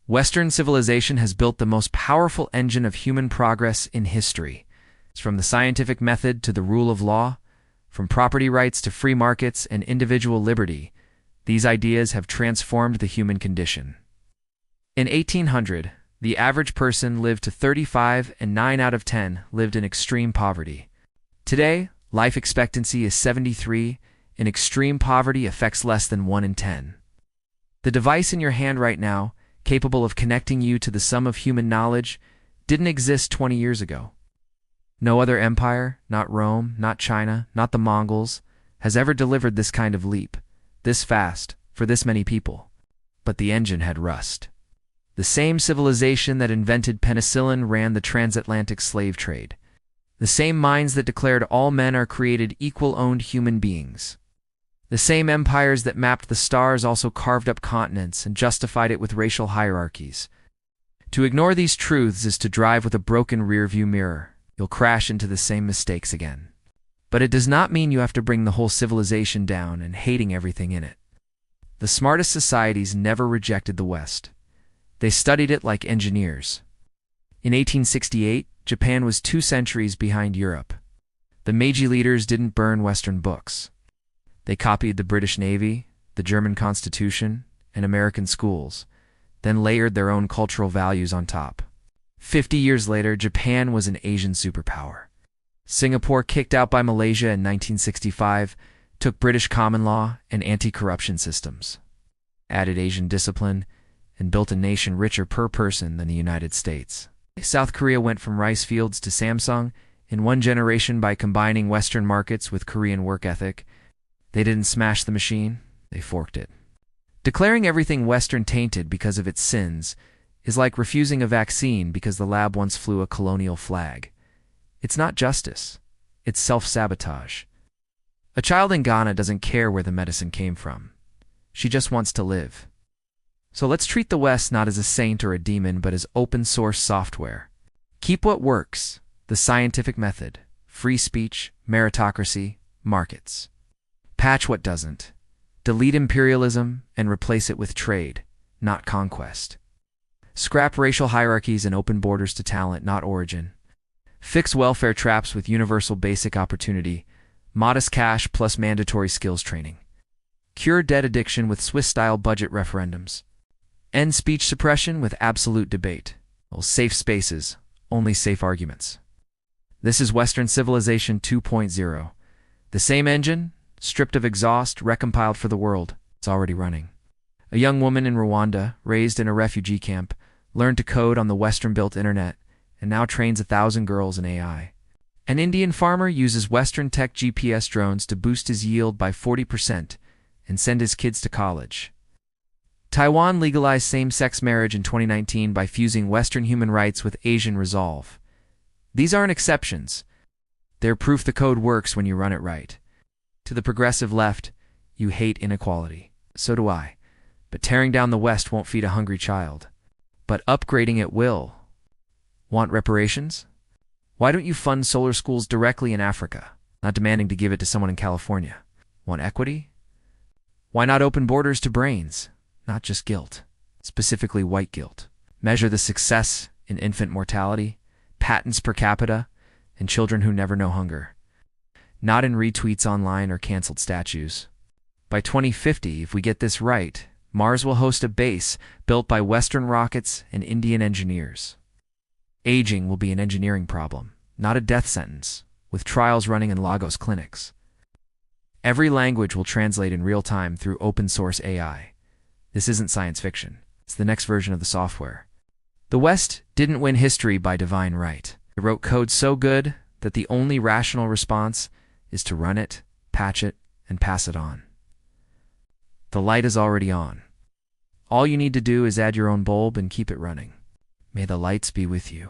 Western civilization has built the most powerful engine of human progress in history. It's from the scientific method to the rule of law, from property rights to free markets and individual liberty. These ideas have transformed the human condition. In 1800, the average person lived to 35 and 9 out of 10 lived in extreme poverty. Today, life expectancy is 73, and extreme poverty affects less than 1 in 10. The device in your hand right now, capable of connecting you to the sum of human knowledge, didn't exist 20 years ago. No other empire, not Rome, not China, not the Mongols, has ever delivered this kind of leap, this fast, for this many people. But the engine had rust. The same civilization that invented penicillin ran the transatlantic slave trade. The same minds that declared all men are created equal-owned human beings. The same empires that mapped the stars also carved up continents and justified it with racial hierarchies. To ignore these truths is to drive with a broken rearview mirror. You'll crash into the same mistakes again. But it does not mean you have to bring the whole civilization down and hating everything in it. The smartest societies never rejected the West. They studied it like engineers. In 1868, Japan was 2 centuries behind Europe. The Meiji leaders didn't burn Western books. They copied the British Navy, the German Constitution, and American schools, then layered their own cultural values on top. 50 years later, Japan was an Asian superpower. Singapore, kicked out by Malaysia in 1965, took British common law and anti-corruption systems, added Asian discipline, and built a nation richer per person than the United States. South Korea went from rice fields to Samsung in 1 generation by combining Western markets with Korean work ethic. They didn't smash the machine, they forked it. Declaring everything Western tainted because of its sins is like refusing a vaccine because the lab once flew a colonial flag. It's not justice, it's self-sabotage. A child in Ghana doesn't care where the medicine came from. She just wants to live. So let's treat the West not as a saint or a demon, but as open-source software. Keep what works, the scientific method, free speech, meritocracy, markets. Patch what doesn't. Delete imperialism and replace it with trade, not conquest. Scrap racial hierarchies and open borders to talent, not origin. Fix welfare traps with universal basic opportunity, modest cash plus mandatory skills training. Cure debt addiction with Swiss-style budget referendums. End speech suppression with absolute debate. Safe spaces, only safe arguments. This is Western Civilization 2.0. The same engine, stripped of exhaust, recompiled for the world. It's already running. A young woman in Rwanda, raised in a refugee camp, learned to code on the Western-built internet, and now trains 1,000 girls in AI. An Indian farmer uses Western tech GPS drones to boost his yield by 40% and send his kids to college. Taiwan legalized same-sex marriage in 2019 by fusing Western human rights with Asian resolve. These aren't exceptions. They're proof the code works when you run it right. To the progressive left, you hate inequality. So do I. But tearing down the West won't feed a hungry child. But upgrading it will. Want reparations? Why don't you fund solar schools directly in Africa, not demanding to give it to someone in California? Want equity? Why not open borders to brains, not just guilt, specifically white guilt? Measure the success in infant mortality, patents per capita, and children who never know hunger. Not in retweets online or canceled statues. By 2050, if we get this right, Mars will host a base built by Western rockets and Indian engineers. Aging will be an engineering problem, not a death sentence, with trials running in Lagos clinics. Every language will translate in real time through open-source AI. This isn't science fiction. It's the next version of the software. The West didn't win history by divine right. It wrote code so good that the only rational response is to run it, patch it, and pass it on. The light is already on. All you need to do is add your own bulb and keep it running. May the lights be with you.